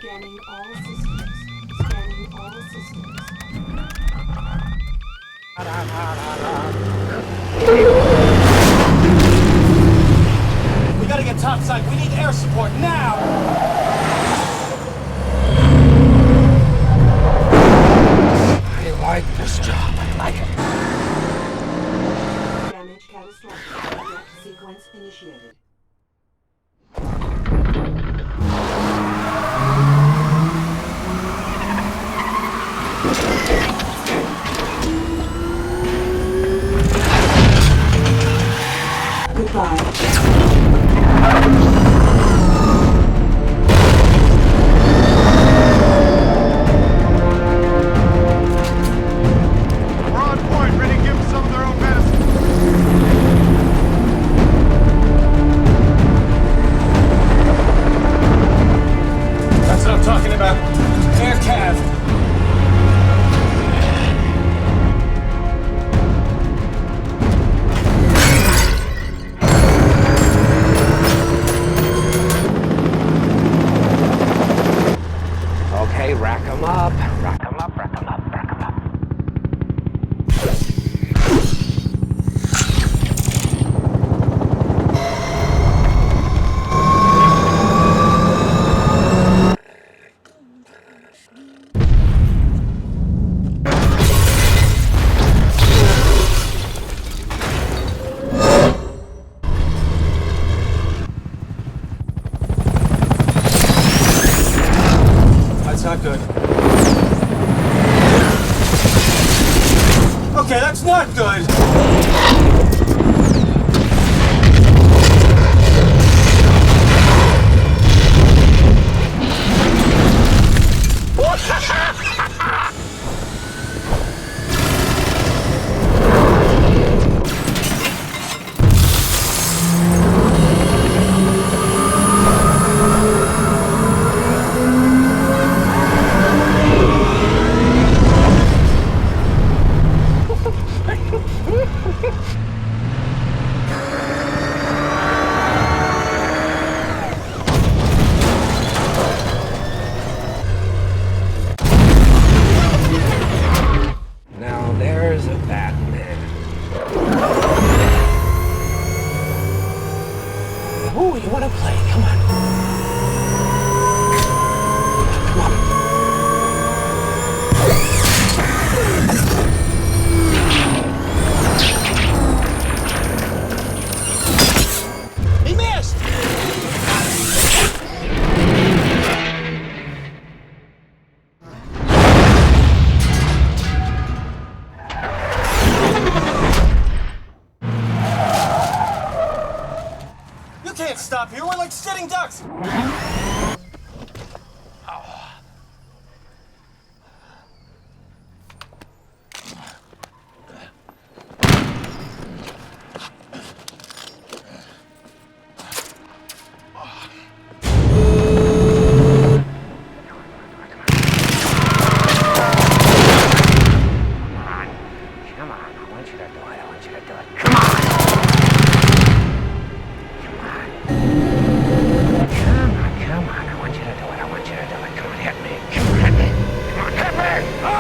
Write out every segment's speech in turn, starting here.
Scanning all systems. Scanning all systems. We gotta get topside. We need air support now! I like this job. I like it. Damage catastrophic. Eject sequence initiated. Goodbye. Talking about air cav. Okay, rack 'em up. Rack 'em up, rack 'em up, rack 'em up. That's not good. Okay, that's not good! Now there's a Batman. Ooh, you wanna play? Come on. Come on. He missed! You can't stop here. We're like sitting ducks. Come on, I want you to do it. I want you to do it. Come on. Come on, I want you to do it. I want you to do it. Come on, hit me. Come on, hit me. Come on, hit me. Ah!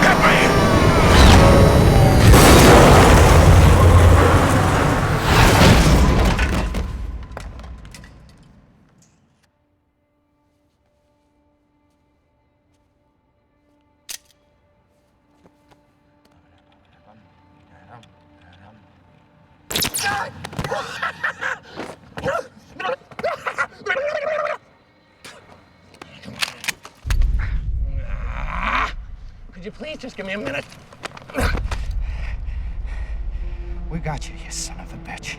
Hit me. Could you please just give me a minute? We got you, you son of a bitch.